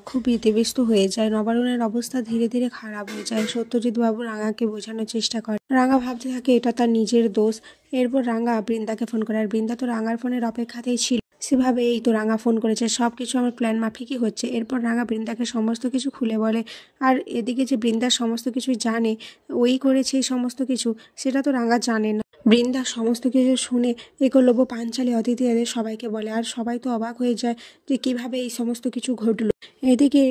খুব ভীতিগ্রস্ত হয়ে যায়। নবারুণের অবস্থা ধীরে ধীরে খারাপ হয়ে যায়। সত্যজিৎ বাবু রাঙাকে বোঝানোর চেষ্টা করে। রাঙা ভাবতে থাকে এটা তার নিজের দোষ। এরপর রাঙা বৃন্দাকে ফোন করে, আর বৃন্দা তো রাঙার ফোনের অপেক্ষাতেই ছিল। সেভাবে এই তো রাঙা ফোন করেছে, সবকিছু আমার প্ল্যান মাফিকই হচ্ছে। এরপর রাঙা বৃন্দাকে সমস্ত কিছু খুলে বলে। আর এদিকে যে বৃন্দার সমস্ত কিছু জানে, ওই করেছে এই সমস্ত কিছু, সেটা তো রাঙা জানে না। বৃন্দা সমস্ত কিছু শুনে একলব্য, পাঞ্চালী, অদিতি এদের সবাইকে বলে, আর সবাই তো অবাক হয়ে যায় যে কিভাবে এই সমস্ত কিছু ঘটলো। এদিকে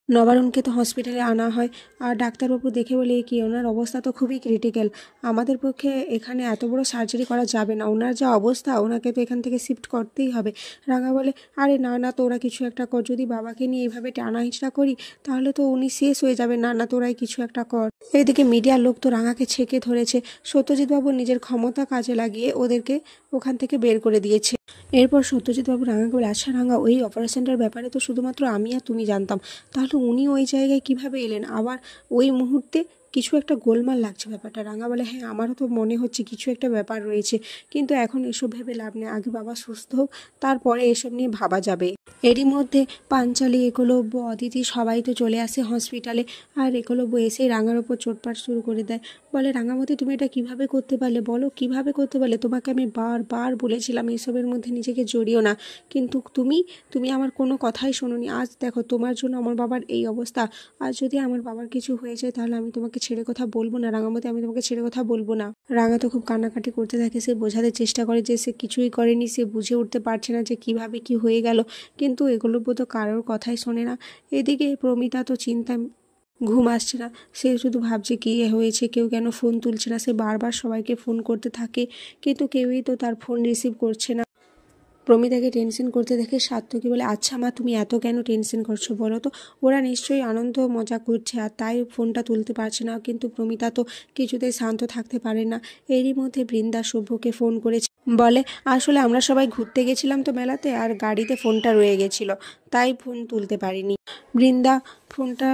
নবারুণকে তো হসপিটালে আনা হয়, আর ডাক্তারবাবু দেখে বলে কি ওনার অবস্থা তো খুবই ক্রিটিক্যাল, আমাদের পক্ষে এখানে এত বড় সার্জারি করা যাবে না, ওনার যা অবস্থা ওনাকে তো এখান থেকে শিফট করতেই হবে। রাঙা বলে আরে না না, তোরা কিছু একটা কর, যদি বাবাকে নিয়ে এইভাবে টানা হিচড়া করি তাহলে তো উনি শেষ হয়ে যাবে, না না তোরাই কিছু একটা কর। এদিকে মিডিয়ার লোক তো রাঙাকে ছেঁকে ধরেছে। সত্যজিৎ বাবু নিজের ক্ষমতা কাজে লাগিয়ে ওদেরকে ওখান থেকে বের করে দিয়েছে। এরপর সত্যজিৎ বাবু রাঙাকে বলে, আচ্ছা রাঙা, ওই অপারেশনটার ব্যাপারে তো শুধুমাত্র আমি আর তুমি জানতাম, তাহলে উনি ওই জায়গায় কিভাবে এলেন, আবার ওই মুহূর্তে কিছু একটা গোলমাল লাগছে ব্যাপারটা। রাঙা বলে, হ্যাঁ আমারও তো মনে হচ্ছে কিছু একটা ব্যাপার রয়েছে, কিন্তু এখন এসব ভেবে লাভ নেই, আগে বাবা সুস্থ হোক, তারপরে এসব নিয়ে ভাবা যাবে। এরই মধ্যে পাঞ্চালী, একলব্য, অদিতি সবাই তো চলে আসে হসপিটালে। আর একলব্য এসেই রাঙার ওপর চোটপাট শুরু করে দেয়। বলে, রাঙামতি তুমি এটা কিভাবে করতে পারলে, বলো কিভাবে করতে পারলে, তোমাকে আমি বারবার বলেছিলাম এসবের মধ্যে নিজেকে জড়িও না, কিন্তু তুমি আমার কোনো কথাই শোনোনি। আজ দেখো তোমার জন্য আমার বাবার এই অবস্থা, আর যদি আমার বাবার কিছু হয়ে যায় তাহলে আমি তোমাকে ছেড়ে কথা বলবো না রাঙামতি, আমি তোমাকে ছেড়ে কথা বলবো না। রাঙা তো খুব কান্নাকাটি করতে থাকে। সে বোঝাতে চেষ্টা করে যে সে কিছুই করেনি, সে বুঝে উঠতে পারছে না যে কিভাবে কি হয়ে গেল, কিন্তু একলব্য তো কারোর কথাই শোনে না। এদিকে প্রমিতা তো চিন্তায় ঘুম আসছে না, সে শুধু ভাবছে কী হয়েছে, কেউ কেন ফোন তুলছে না। সে বারবার সবাইকে ফোন করতে থাকে, কিন্তু কেউই তো তার ফোন রিসিভ করছে না। প্রমিতাকে টেনশন করতে দেখে সাত্তকী বলে, আচ্ছা মা, তুমি এত কেন টেনশন করছো বলো তো, ওরা নিশ্চয়ই আনন্দ মজা করছে আর তাই ফোনটা তুলতে পারছে না। কিন্তু প্রমিতা তো কিছুতেই শান্ত থাকতে পারে না। এরই মধ্যে বৃন্দা শুভকে ফোন করেছে, বলে আসলে আমরা সবাই ঘুরতে গেছিলাম তো মেলাতে, আর গাড়িতে ফোনটা রয়ে গেছিলো, তাই ফোন তুলতে পারিনি। বৃন্দা ফোনটা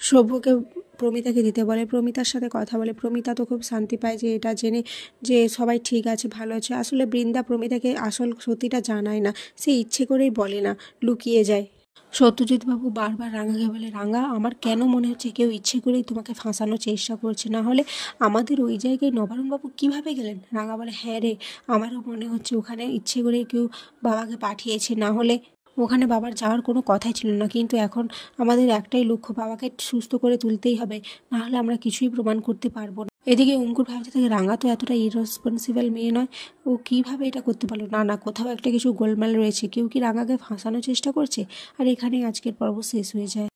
শুভকে প্রমিতাকে দিতে বলে, প্রমিতার সাথে কথা বলে। প্রমিতা তো খুব শান্তি পায় যে এটা জেনে যে সবাই ঠিক আছে, ভালো আছে। আসলে বৃন্দা প্রমিতাকে আসল সত্যিটা জানায় না, সে ইচ্ছে করেই বলে না, লুকিয়ে যায়। সত্যজিৎ বাবু বারবার রাঙাকে বলে, রাঙা আমার কেন মনে হচ্ছে কেউ ইচ্ছে করেই তোমাকে ফাঁসানোর চেষ্টা করছে, না হলে আমাদের ওই জায়গায় নবারুণবাবু কীভাবে গেলেন। রাঙা বলে, হ্যাঁ রে, আমারও মনে হচ্ছে ওখানে ইচ্ছে করেই কেউ বাবাকে পাঠিয়েছে, না হলে ওখানে বাবার যাওয়ার কোনো কথাই ছিল না। কিন্তু এখন আমাদের একটাই লক্ষ্য, বাবাকে সুস্থ করে তুলতেই হবে, নাহলে আমরা কিছুই প্রমাণ করতে পারবো না। এদিকে অঙ্কুর ভাবতে থাকে, রাঙা তো এতটা ইররেসপন্সিবল মেয়ে নয়, ও কিভাবে এটা করতে পারলো, না না কোথাও একটা কিছু গোলমাল রয়েছে, কেউ কি রাঙাকে ফাঁসানোর চেষ্টা করছে। আর এখানেই আজকের পর্ব শেষ হয়ে যায়।